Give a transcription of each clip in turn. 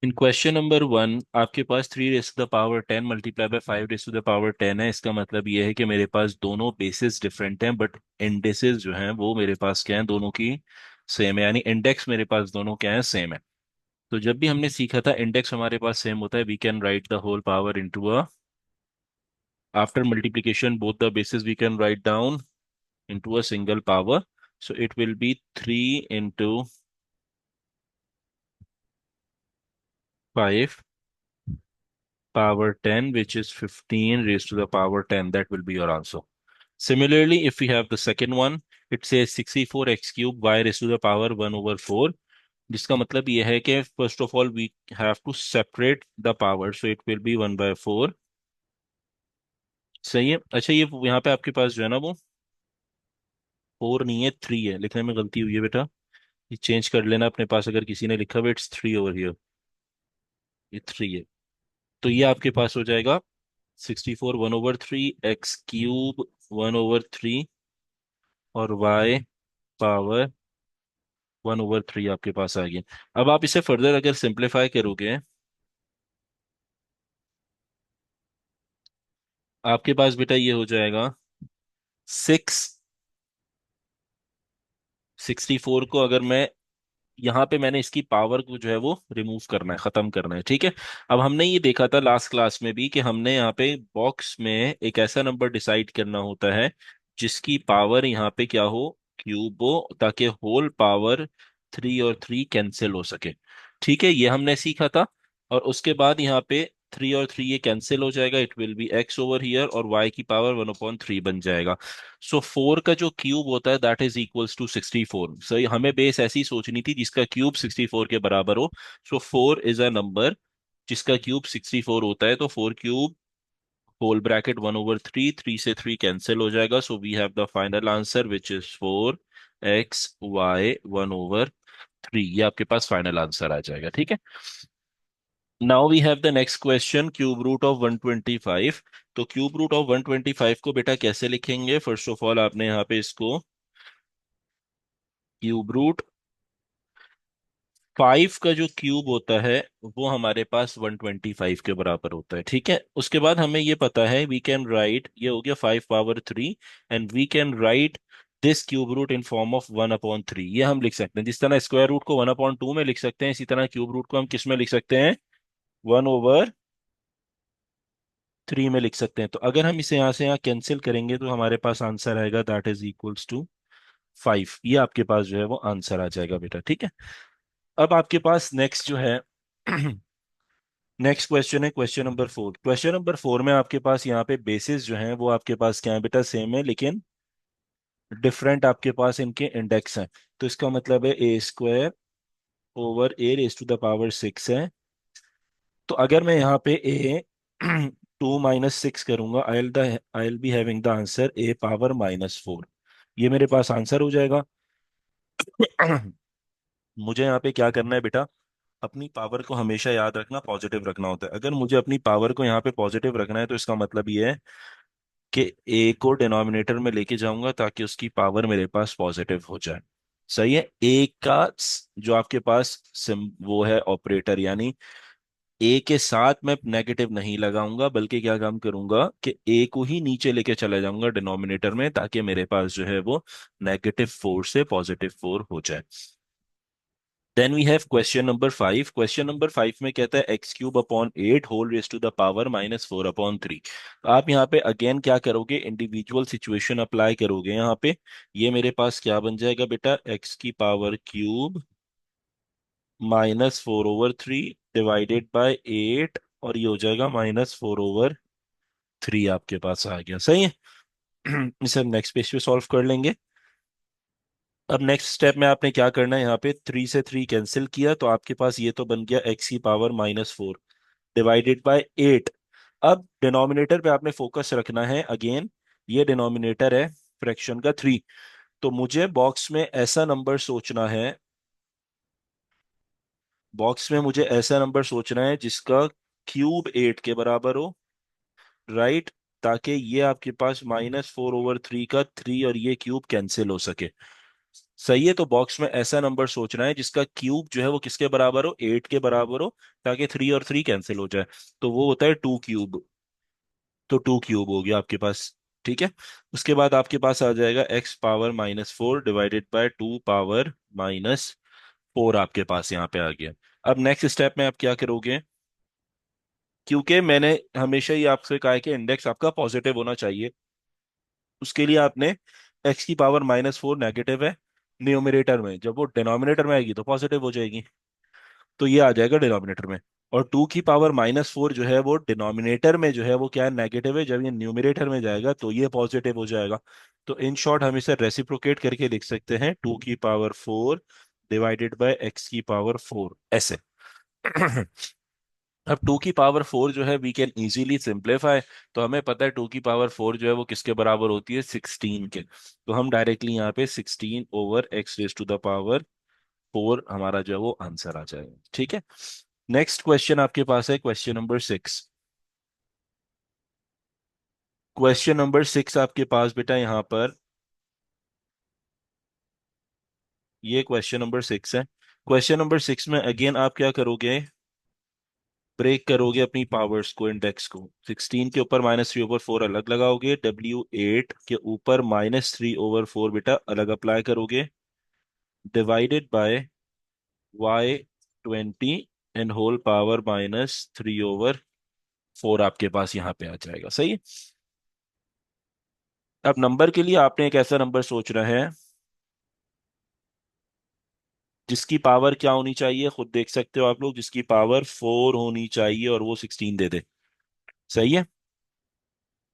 इन question number 1 आपके पास 3 raise to the power 10 multiply by 5 raise to the power 10 है। इसका मतलब ये है कि मेरे पास दोनों बेसिस डिफरेंट हैं, बट इंडेक्सेस जो हैं वो मेरे पास क्या है, दोनों की सेम है, यानी इंडेक्स मेरे पास दोनों क्या है, सेम है। तो जब भी हमने सीखा था इंडेक्स हमारे पास सेम होता है, we can write the whole power into a, after multiplication both the basis we can write down into a single power. So it will be 3 into 5 power 10, which is 15 raised to the power 10. That will be your answer. Similarly, if we have the second one, it says 64x cube y raised to the power 1 over 4, जिसका मतलब यह है कि first of all we have to separate the power, so it will be 1/4। सही है। अच्छा, ये यहाँ पे आपके पास जो है ना वो 4 नहीं है, 3 है, लिखने में गलती हुई है बेटा। ये चेंज कर लेना अपने पास, अगर किसी ने लिखा हुआ इट्स 3 ओवर हियर, ये 3 है। तो ये आपके पास हो जाएगा 64 1/3 एक्स क्यूब 1/3 और y पावर 1/3 आपके पास आ गया। अब आप इसे फर्दर अगर सिंप्लीफाई करोगे, आपके पास बेटा ये हो जाएगा 6 64 को अगर मैं यहाँ पे, मैंने इसकी पावर को जो है वो रिमूव करना है, खत्म करना है, ठीक है। अब हमने ये देखा था लास्ट क्लास में भी कि हमने यहाँ पे बॉक्स में एक ऐसा नंबर डिसाइड करना होता है जिसकी पावर यहाँ पे क्या हो, क्यूब हो, ताकि होल पावर 3 और 3 कैंसिल हो सके। ठीक है, ये हमने सीखा था। और उसके बाद यहाँ पे 3 और 3 ये कैंसिल हो जाएगा, it will B x over here, और वाई की पावर 1/3 बन जाएगा। सो 4 का जो क्यूब होता है दैट इज इक्वल्स टू 64। सो हमें बेस ऐसी सोचनी थी जिसका क्यूब 64 के बराबर हो। सो 4 इज अ नंबर जिसका क्यूब 64 होता है, तो 4 क्यूब होल ब्रैकेट 1/3, 3 से 3 कैंसिल हो जाएगा। So we have the final answer which is 4xy1/3। ये आपके पास फाइनल आंसर आ जाएगा, ठीक है। Now we have the next question, cube root of 125। तो क्यूब रूट ऑफ 125 को बेटा कैसे लिखेंगे, फर्स्ट ऑफ ऑल आपने यहाँ पे इसको क्यूब रूट 5 का जो क्यूब होता है वो हमारे पास 125 के बराबर होता है, ठीक है। उसके बाद हमें ये पता है वी कैन राइट, ये हो गया 5 power 3, and we can write this cube root in form of 1/3। ये हम लिख सकते हैं, जिस तरह स्क्वायर रूट को 1/2 में लिख सकते हैं, इसी तरह क्यूब रूट को हम किस में लिख सकते हैं, 1/3 में लिख सकते हैं। तो अगर हम इसे यहाँ से यहाँ कैंसिल करेंगे तो हमारे पास आंसर आएगा दैट इज इक्वल्स टू 5। ये आपके पास जो है वो आंसर आ जाएगा बेटा, ठीक है। अब आपके पास नेक्स्ट जो है नेक्स्ट क्वेश्चन है क्वेश्चन नंबर 4। क्वेश्चन नंबर 4 में आपके पास यहाँ पे बेसिस जो है वो आपके पास क्या है बेटा, सेम है, लेकिन डिफरेंट आपके पास इनके इंडेक्स हैं। तो इसका मतलब है a² ओवर a⁻⁶ है। तो अगर मैं यहाँ पे a 2 - 6 करूंगा, I be having the answer a⁻⁻4। ये मेरे पास आंसर हो जाएगा। मुझे यहाँ पे क्या करना है बेटा, अपनी पावर को हमेशा याद रखना, पॉजिटिव रखना होता है। अगर मुझे अपनी पावर को यहाँ पे पॉजिटिव रखना है तो इसका मतलब ये है कि ए को डिनोमिनेटर में लेके जाऊंगा ताकि उसकी पावर मेरे पास पॉजिटिव हो जाए। सही है। ए का जो आपके पास सिम वो है ऑपरेटर, यानी ए के साथ मैं नेगेटिव नहीं लगाऊंगा, बल्कि क्या काम करूंगा कि ए को ही नीचे लेके चला जाऊंगा डिनोमिनेटर में, ताकि मेरे पास जो है वो -4 से +4 हो जाए। Then we have question number 5। Question number 5 में कहता है x³ upon 8 whole raise to the power -4/3। तो आप यहाँ पे अगेन क्या करोगे, इंडिविजुअल सिचुएशन अप्लाई करोगे यहाँ पे। ये मेरे पास क्या बन जाएगा बेटा, x³ -4/3 डिवाइडेड बाय 8, और ये हो जाएगा -4/3 आपके पास आ गया। सही है। इसे हम नेक्स्ट पेज पे सॉल्व कर लेंगे। अब नेक्स्ट स्टेप में आपने क्या करना है, यहाँ पे 3 से 3 कैंसिल किया तो आपके पास ये तो बन गया x⁻⁻4 डिवाइडेड बाय 8। अब डिनोमिनेटर पे आपने फोकस रखना है अगेन। ये डिनोमिनेटर है फ्रैक्शन का 3, तो मुझे बॉक्स में ऐसा नंबर सोचना है, बॉक्स में मुझे ऐसा नंबर सोचना है जिसका क्यूब 8 के बराबर हो, राइट, ताकि ये आपके पास -4/3 का 3 और ये क्यूब कैंसिल हो सके। सही है, तो बॉक्स में ऐसा नंबर सोचना है जिसका क्यूब जो है वो किसके बराबर हो, 8 के बराबर हो, ताकि 3 और 3 कैंसिल हो जाए। तो वो होता है 2 क्यूब। तो 2 क्यूब हो गया आपके पास। ठीक है। उसके बाद आपके पास आ जाएगा x⁻⁻4 डिवाइडेड बाय 2⁻⁻4 आपके पास यहाँ पे आ गया। अब नेक्स्ट स्टेप में आप क्या करोगे, क्योंकि मैंने हमेशा ही आपसे कहा है कि इंडेक्स आपका पॉजिटिव होना चाहिए, उसके लिए आपने x⁻⁻4 नेगेटिव है न्यूमरेटर में, जब वो डिनोमिनेटर में आएगी तो पॉजिटिव हो जाएगी, तो ये आ जाएगा डिनोमिनेटर में। और 2⁻⁻4 जो है वो डिनोमिनेटर में जो है वो क्या है, नेगेटिव है, जब ये न्यूमरेटर में जाएगा तो ये पॉजिटिव हो जाएगा। तो इन शॉर्ट हम इसे रेसिप्रोकेट करके लिख सकते हैं 2⁻4 डिवाइडेड बाय x⁻4 ऐसे। अब 2⁻4 जो है वी कैन इजीली सिंप्लीफाई। तो हमें पता है 2⁻4 जो है वो किसके बराबर होती है, 16 के। तो हम डायरेक्टली यहाँ पे 16/x⁻4 हमारा जो है वो आंसर आ जाएगा। ठीक है। नेक्स्ट क्वेश्चन आपके पास है क्वेश्चन नंबर 6। क्वेश्चन नंबर 6 आपके पास बेटा यहाँ पर, ये क्वेश्चन नंबर 6 है। क्वेश्चन नंबर 6 में अगेन आप क्या करोगे, ब्रेक करोगे अपनी पावर्स को, इंडेक्स को। 16 के ऊपर -3/4 अलग लगाओगे, W8 के ऊपर -3/4 बेटा अलग अप्लाई करोगे, divided by y20 and whole power -3/4 आपके पास यहाँ पे आ जाएगा। सही है। अब नंबर के लिए आपने एक ऐसा नंबर सोचना है जिसकी पावर क्या होनी चाहिए, खुद देख सकते हो आप लोग, जिसकी पावर 4 होनी चाहिए और वो 16 दे दे। सही है।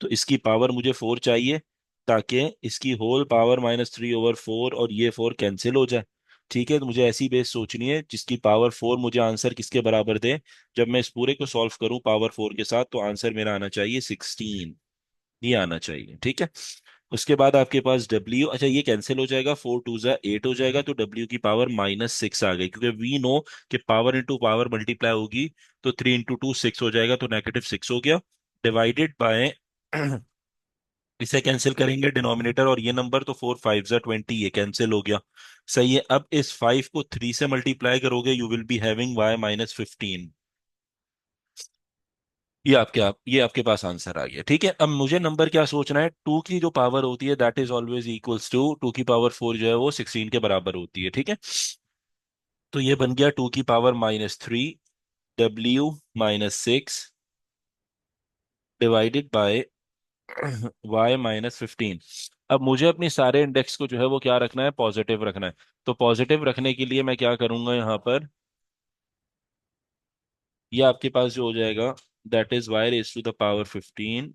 तो इसकी पावर मुझे 4 चाहिए, ताकि इसकी होल पावर -3/4 और ये 4 कैंसिल हो जाए। ठीक है, तो मुझे ऐसी बेस सोचनी है जिसकी पावर 4 मुझे आंसर किसके बराबर दे। जब मैं इस पूरे को सॉल्व करूं पावर 4 के साथ, तो आंसर मेरा आना चाहिए 16, ये आना चाहिए। ठीक है। उसके बाद आपके पास W, अच्छा ये कैंसिल हो जाएगा, 4 2 8 हो जाएगा, तो W की पावर -6 आ गई, क्योंकि वी नो कि पावर इंटू पावर मल्टीप्लाई होगी, तो 3 × 2 6 हो जाएगा, तो -6 हो गया, डिवाइडेड बाय इसे कैंसिल करेंगे डिनोमिनेटर और ये नंबर, तो 4 5 × 20, ये कैंसिल हो गया। सही है। अब इस 5 को 3 से मल्टीप्लाई करोगे, you will be having y -15। ये आपके पास आंसर आ गया। ठीक है। अब मुझे नंबर क्या सोचना है, 2 की जो पावर होती है that is always equals to 2⁻4 जो है वो 16 के बराबर होती है। ठीक है। तो ये बन गया 2⁻−3 W -6 डिवाइडेड बाय y -15। अब मुझे अपनी सारे इंडेक्स को जो है वो क्या रखना है, पॉजिटिव रखना है। तो पॉजिटिव रखने के लिए मैं क्या करूंगा यहाँ पर, ये आपके पास जो हो जाएगा दैट इज y⁻15।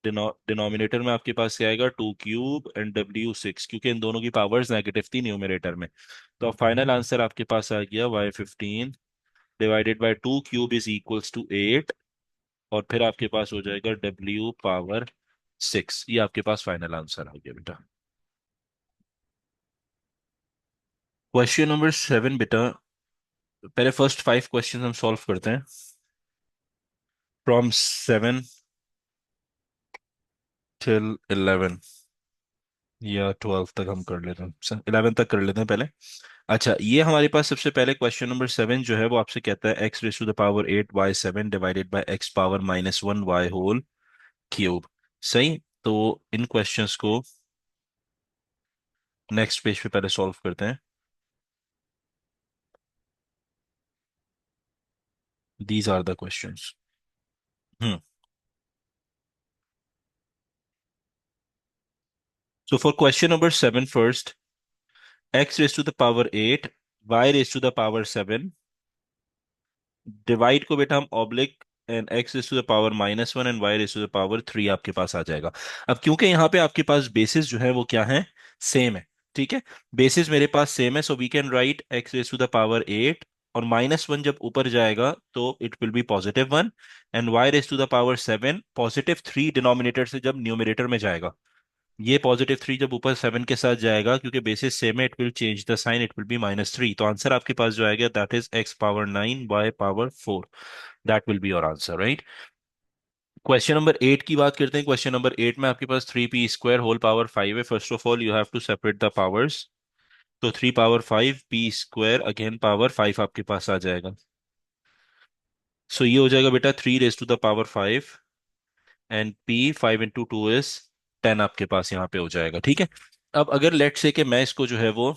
डिनोमिनेटर में आपके पास क्या आएगा, 2 क्यूब एंड W6, क्योंकि इन दोनों की पावर्स नेगेटिव थी न्यूमरेटर में। तो फाइनल आंसर आपके पास आ गया y15 divided by 2 cube is equals to 8, और फिर आपके पास हो जाएगा W⁻6। ये आपके पास फाइनल आंसर आ गया बेटा। क्वेश्चन नंबर 7 बेटा, पहले फर्स्ट 5 क्वेश्चन हम सॉल्व करते हैं, फ्रॉम 7 टिल 11, या 12 तक हम कर लेते हैं, 11 तक कर लेते हैं पहले। अच्छा, ये हमारे पास सबसे पहले क्वेश्चन नंबर 7 जो है वो आपसे कहता है x⁻8 y7 divided by x⁻−1 y whole cube. सही। तो इन क्वेश्चंस को नेक्स्ट पेज पे पहले सॉल्व करते हैं। These are the questions. Hmm. So for question number 7 first, x⁻8 y⁻7, divide को बेटा हम oblique and x⁻−1 and y⁻3 आपके पास आ जाएगा। अब क्योंकि यहाँ पे आपके पास बेसिस जो है वो क्या है, सेम है। ठीक है। बेसिस मेरे पास सेम है, so we can right x⁻8, और -1 जब ऊपर जाएगा तो it will B +1, and y⁻7 +3 denominator से जब न्यूमरेटर में जाएगा, ये +3 जब ऊपर 7 के साथ जाएगा, क्योंकि बेसिस सेम है, it will change the sign, it will be -3। तो आंसर आपके पास जो आएगा that is x⁻9 y⁻4। That will be your answer, right. Question number 8 की बात करते हैं। क्वेश्चन नंबर 8 में आपके पास 3p² होल पावर 5 है। First of all you have to separate the powers. तो 3 power 5 P square again power 5 आपके पास आ जाएगा। सो ये हो जाएगा बेटा 3 raised to the power 5, and P 5 into 2 is 10 आपके पास यहाँ पे हो जाएगा। ठीक है। अब अगर लेट से कि मैं इसको जो है वो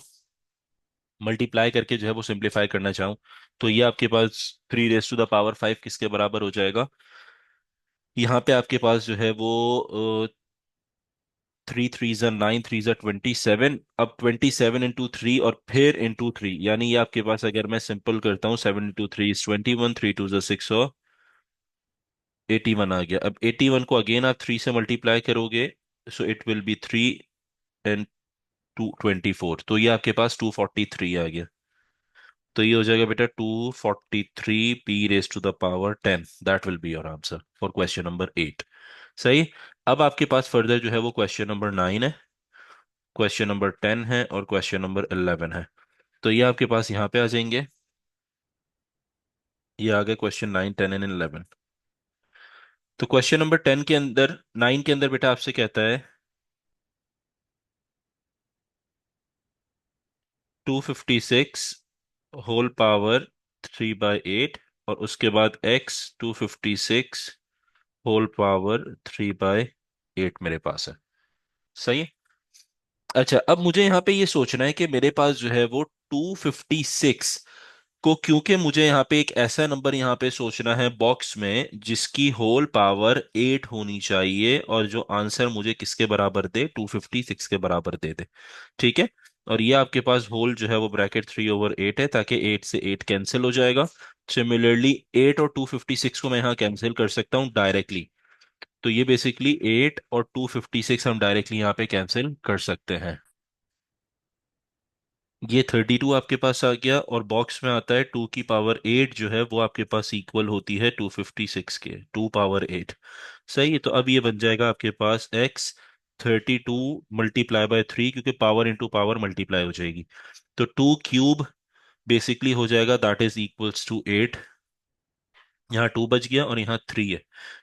मल्टीप्लाई करके जो है वो सिंप्लीफाई करना चाहूँ, तो ये आपके पास 3 raised to the power 5 किसके बराबर हो जाएगा? यहाँ पे आपके पास जो है वो 3 3 9, 3 27। अब 27 into 3 और फिर into 3, यानी ये आपके पास अगर मैं सिंपल करता हूँ 7 into 3 is 21, 3 2 6 और 81 आ गया। अब 81 को अगेन आप 3 से मल्टीप्लाई करोगे, सो इट विल बी 3 and 2 24, तो ये आपके पास 243 आ गया। तो ये हो जाएगा बेटा 243 p raised to the power 10। That will be your answer for question number 8। सही। अब आपके पास फर्दर जो है वो क्वेश्चन नंबर 9 है, क्वेश्चन नंबर 10 है और क्वेश्चन नंबर 11 है। तो ये आपके पास यहाँ पे आ जाएंगे। ये आ गए क्वेश्चन 9 10 एंड 11। तो क्वेश्चन नंबर 10 के अंदर, 9 के अंदर बेटा आपसे कहता है 256 होल पावर 3/8, और उसके बाद x 256 होल पावर 3/8 मेरे पास है। सही है। अच्छा, अब मुझे यहाँ पे ये सोचना है कि मेरे पास जो है वो 256 को, क्योंकि मुझे यहाँ पे एक ऐसा नंबर यहाँ पे सोचना है बॉक्स में जिसकी होल पावर 8 होनी चाहिए, और जो आंसर मुझे किसके बराबर दे, 256 के बराबर दे दे। ठीक है। और ये आपके पास होल जो है वो ब्रैकेट 3/8 है, ताकि 8 से 8 कैंसिल हो जाएगा। सिमिलरली 8 और 256 को मैं यहाँ कैंसिल कर सकता हूँ डायरेक्टली। तो ये बेसिकली 8 और 256 हम डायरेक्टली यहाँ पे कैंसिल कर सकते हैं। ये 32 आपके पास आ गया, और बॉक्स में आता है 2 की पावर 8 जो है वो आपके पास इक्वल होती है 256 के, 2 पावर 8। सही है। तो अब ये बन जाएगा आपके पास x 32 मल्टीप्लाई बाय 3, क्योंकि पावर इंटू पावर मल्टीप्लाई हो जाएगी। तो 2 क्यूब बेसिकली हो जाएगा, दैट इज इक्वल्स टू 8। यहाँ 2 बच गया और यहाँ 3 है।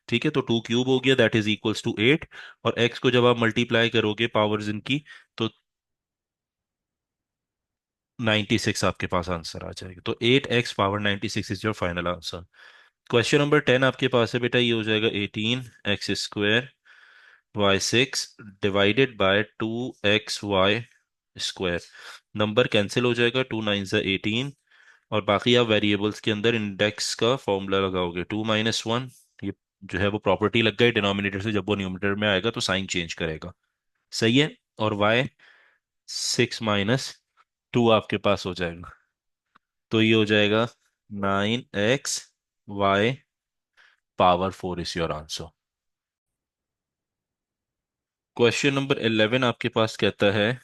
ठीक है। तो 2 क्यूब हो गया, दैट इज इक्वल्स टू 8। और x को जब आप मल्टीप्लाई करोगे पावर्स इनकी, तो 96 आपके पास आंसर आ जाएगा। तो 8x power 96 is your final answer. Question number 10 आपके पास है बेटा, ये हो जाएगा 18x² y6 divided by 2xy²। Number cancel हो जाएगा, 2 9 ज़ा 18। और बाकी आप वेरिएबल्स के अंदर इंडेक्स का फॉर्मूला लगाओगे, 2 - 1। ये जो है वो प्रॉपर्टी लग गई डिनोमिनेटर से, जब वो न्यूमरेटर में आएगा तो साइन चेंज करेगा। सही है। और y 6 - 2 आपके पास हो जाएगा। तो ये हो जाएगा 9x y power 4 is your answer. Question number 11 आपके पास कहता है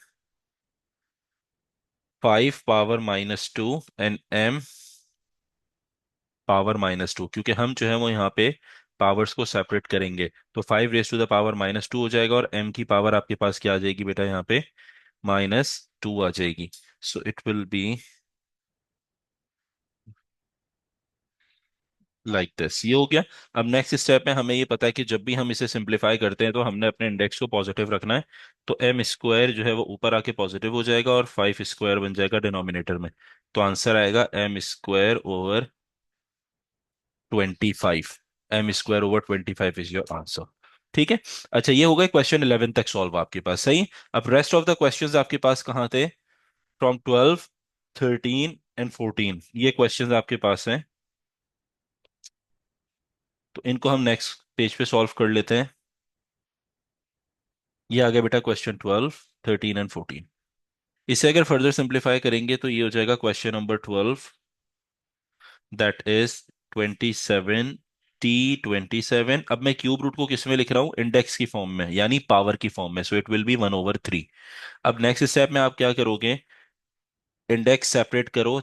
5 पावर -2 एंड m पावर -2, क्योंकि हम जो है वो यहाँ पे पावर्स को सेपरेट करेंगे। तो 5 raised to the power -2 हो जाएगा, और m की पावर आपके पास क्या आ जाएगी बेटा, यहाँ पे -2 आ जाएगी। सो it will be like this. ये हो गया। अब नेक्स्ट स्टेप में हमें ये पता है कि जब भी हम इसे सिंप्लीफाई करते हैं तो हमने अपने इंडेक्स को पॉजिटिव रखना है। तो m² जो है वो ऊपर आके पॉजिटिव हो जाएगा, और 5² बन जाएगा डिनोमिनेटर में। तो आंसर आएगा m²/25। m²/25 is your answer. ठीक है। अच्छा, ये हो गए क्वेश्चन 11 तक सॉल्व आपके पास। सही। अब रेस्ट ऑफ द क्वेश्चंस आपके पास कहाँ थे? फ्रॉम 12, 13 एंड 14 ये क्वेश्चंस आपके पास हैं। तो इनको हम नेक्स्ट पेज पे सॉल्व कर लेते हैं। ये आ गया बेटा क्वेश्चन 12, 13 एंड 14। इसे अगर फर्दर सिंप्लीफाई करेंगे तो ये हो जाएगा question number 12, that is 27t27। अब मैं क्यूब रूट को किस में लिख रहा हूँ? इंडेक्स की फॉर्म में, यानी पावर की फॉर्म में। सो इट विल बी 1/3। अब नेक्स्ट स्टेप में आप क्या करोगे? इंडेक्स सेपरेट करो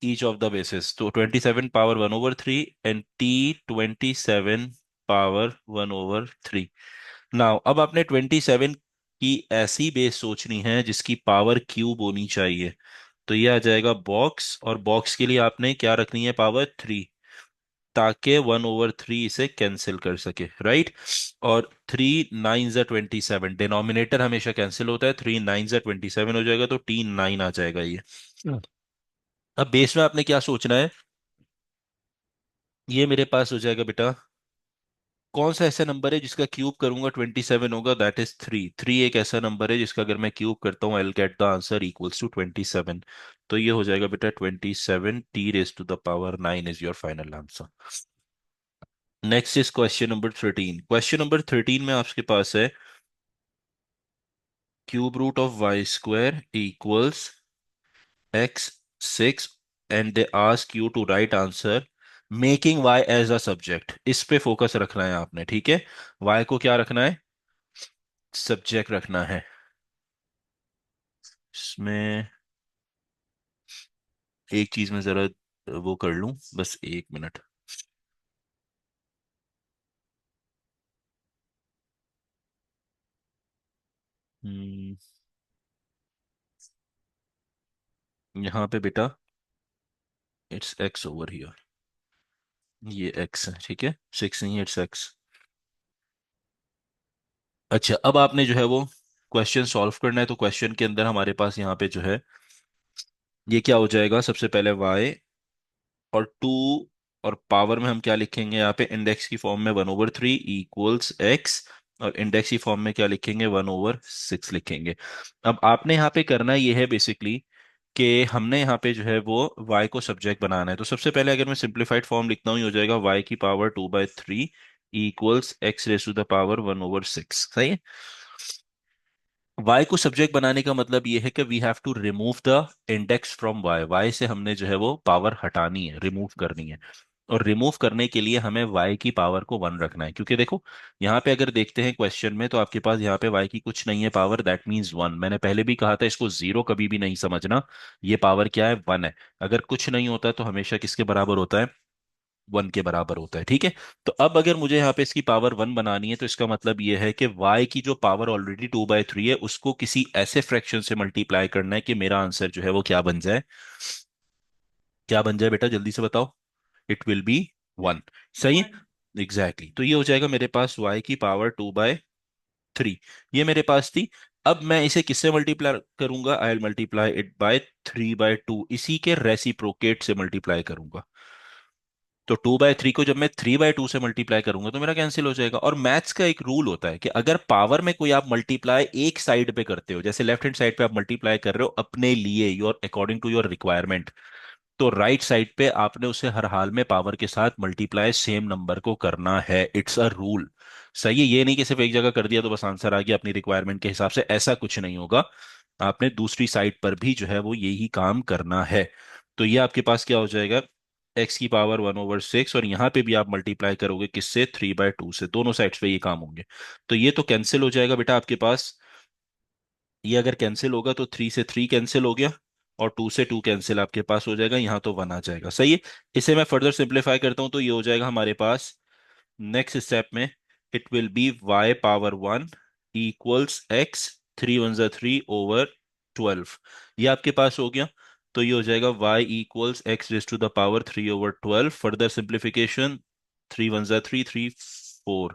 ईच ऑफ द बेसिस। तो 27 power 1/3 and t27 power 1/3। Now अब आपने 27 की ऐसी बेस सोचनी है जिसकी पावर क्यूब होनी चाहिए। तो ये आ जाएगा बॉक्स, और बॉक्स के लिए आपने क्या रखनी है? पावर 3। ताकि 1/3 इसे कैंसिल कर सके, राइट। और 3 9 ज़ा 27, डिनोमिनेटर हमेशा कैंसिल होता है, 3 9 ज़ा 27 हो जाएगा, तो T9 आ जाएगा ये। अब बेस में आपने क्या सोचना है, ये मेरे पास हो जाएगा बेटा, कौन सा ऐसा नंबर है जिसका क्यूब करूंगा 27 होगा, दैट इज 3। 3 एक ऐसा नंबर है जिसका अगर मैं क्यूब करता हूँ, I will get the answer equals to 27। तो ये हो जाएगा बेटा 27 T raised to the power 9 is your final answer. Next is question number 13। Question number 13 में आपके पास है cube root of y square equals x 6, and they ask you to write answer making y as a subject. इस पे focus रखना है आपने, ठीक है। y को क्या रखना है, सब्जेक्ट रखना है। इसमें एक चीज में जरा वो कर लूं, बस 1 मिनट। हम्म, यहाँ पे बेटा इट्स x ओवर हियर, ये x है, ठीक है, 6 नहीं, इट्स x। अच्छा, अब आपने जो है वो क्वेश्चन सॉल्व करना है, तो क्वेश्चन के अंदर हमारे पास यहाँ पे जो है ये क्या हो जाएगा, सबसे पहले y और 2, और पावर में हम क्या लिखेंगे यहाँ पे, इंडेक्स की फॉर्म में 1/3 इक्वल्स x, और इंडेक्स की फॉर्म में क्या लिखेंगे, 1/6 लिखेंगे। अब आपने यहाँ पे करना ये है बेसिकली कि हमने यहाँ पे जो है वो y को सब्जेक्ट बनाना है। तो सबसे पहले अगर मैं सिंप्लीफाइड फॉर्म लिखता हूँ, ये हो जाएगा y की power 2/3 equals x raise to the power 1/6, सही है। y को सब्जेक्ट बनाने का मतलब ये है कि we have to remove the index from y से हमने जो है वो पावर हटानी है, रिमूव करनी है। और रिमूव करने के लिए हमें y की पावर को 1 रखना है, क्योंकि देखो यहाँ पे अगर देखते हैं क्वेश्चन में, तो आपके पास यहाँ पे y की कुछ नहीं है पावर, दैट मीन्स 1। मैंने पहले भी कहा था इसको जीरो कभी भी नहीं समझना, ये पावर क्या है, 1 है। अगर कुछ नहीं होता तो हमेशा किसके बराबर होता है, 1 के बराबर होता है, ठीक है। तो अब अगर मुझे यहाँ पे इसकी पावर 1 बनानी है, तो इसका मतलब ये है कि y की जो पावर ऑलरेडी 2/3 है, उसको किसी ऐसे फ्रैक्शन से मल्टीप्लाई करना है कि मेरा आंसर जो है वो क्या बन जाए, क्या बन जाए बेटा, जल्दी से बताओ। इट विल बी 1, सही है। एग्जैक्टली, तो ये हो जाएगा मेरे पास y की पावर 2/3, ये मेरे पास थी। अब मैं इसे किससे मल्टीप्लाई करूंगा, I will multiply it by 3/2, इसी के रेसिप्रोकेट से मल्टीप्लाई करूंगा। तो 2/3 को जब मैं 3/2 से मल्टीप्लाई करूंगा तो मेरा कैंसिल हो जाएगा। और मैथ्स का एक रूल होता है कि अगर पावर में कोई आप मल्टीप्लाई एक साइड पे करते हो, जैसे लेफ्ट हैंड साइड पे आप मल्टीप्लाई कर रहे हो अपने लिए, your according to your requirement, तो राइट साइड पे आपने उसे हर हाल में पावर के साथ मल्टीप्लाई सेम नंबर को करना है। इट्स अ रूल, सही है। ये नहीं कि सिर्फ एक जगह कर दिया तो बस आंसर आ गया अपनी रिक्वायरमेंट के हिसाब से, ऐसा कुछ नहीं होगा। आपने दूसरी साइड पर भी जो है वो यही काम करना है। तो ये आपके पास क्या हो जाएगा, x की पावर 1/6, और यहाँ पे भी आप मल्टीप्लाई करोगे किससे, 3/2 से, दोनों साइड्स पे ये काम होंगे। तो ये तो कैंसिल हो जाएगा बेटा आपके पास, ये अगर कैंसिल होगा तो 3 से 3 कैंसिल हो गया, और 2 से 2 कैंसिल आपके पास हो जाएगा, यहाँ तो 1 आ जाएगा, सही है। इसे मैं फर्दर सिंप्लीफाई करता हूँ, तो ये हो जाएगा हमारे पास नेक्स्ट स्टेप में, it will B y power 1 equals x, 3 1 3/12, ये आपके पास हो गया। तो ये हो जाएगा y equals x raise to the power 3/12, further simplification, 3 1 3, 3 4,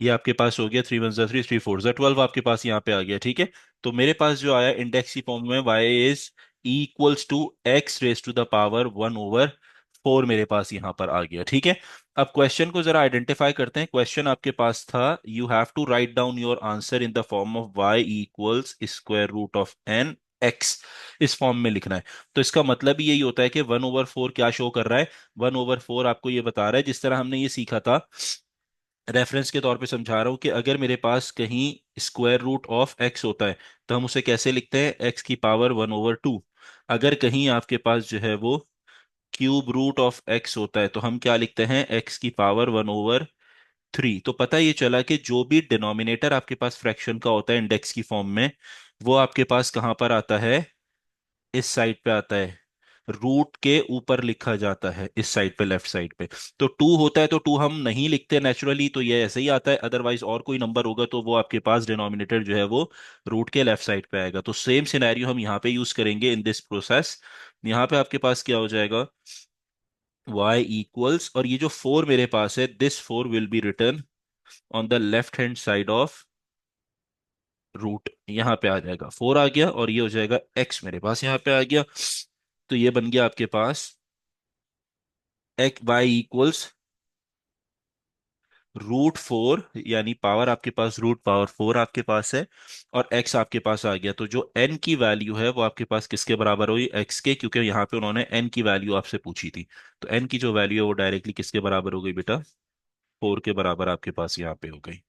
ये आपके पास हो गया, 3 1 3, 3 4 12 आपके पास यहाँ पे आ गया, ठीक है। तो मेरे पास जो आया इंडेक्स की फॉर्म में, y is equals to x raise to the power 1/4, मेरे पास यहाँ पर आ गया, ठीक है। अब क्वेश्चन को जरा आइडेंटिफाई करते हैं। क्वेश्चन आपके पास था, you have to write down your answer in the form of y equals square root of n x, इस फॉर्म में लिखना है। तो इसका मतलब ही यही होता है कि 1/4 क्या शो कर रहा है, 1/4 आपको ये बता रहा है, जिस तरह हमने ये सीखा था, रेफरेंस के तौर पे समझा रहा हूं, कि अगर मेरे पास कहीं स्क्वायर रूट ऑफ एक्स होता है तो हम उसे कैसे लिखते हैं, एक्स की पावर 1/2। अगर कहीं आपके पास जो है वो क्यूब रूट ऑफ एक्स होता है तो हम क्या लिखते हैं, एक्स की पावर 1/3। तो पता ये चला कि जो भी डिनोमिनेटर आपके पास फ्रैक्शन का होता है इंडेक्स की फॉर्म में, वो आपके पास कहाँ पर आता है, इस साइड पे आता है, रूट के ऊपर लिखा जाता है इस साइड पे, लेफ्ट साइड पे। तो टू होता है तो टू हम नहीं लिखते नेचुरली, तो ये ऐसे ही आता है। अदरवाइज और कोई नंबर होगा तो वो आपके पास डिनोमिनेटर जो है वो रूट के लेफ्ट साइड पे आएगा। तो सेम सिनेरियो हम यहाँ पे यूज करेंगे इन दिस प्रोसेस। यहाँ पे आपके पास क्या हो जाएगा, y इक्वल्स, और ये जो फोर मेरे पास है, this four will be return on the left hand side of root. यहाँ पे आ जाएगा, फोर आ गया, और ये हो जाएगा x मेरे पास यहाँ पे आ गया। तो ये बन गया आपके पास X Y equals root four, यानी पावर आपके पास रूट पावर फोर आपके पास है, और x आपके पास आ गया। तो जो n की वैल्यू है वो आपके पास किसके बराबर हुई, x के, क्योंकि यहाँ पे उन्होंने n की वैल्यू आपसे पूछी थी। तो n की जो वैल्यू है वो डायरेक्टली किसके बराबर हो गई बेटा, फोर के बराबर आपके पास यहाँ पे हो गई।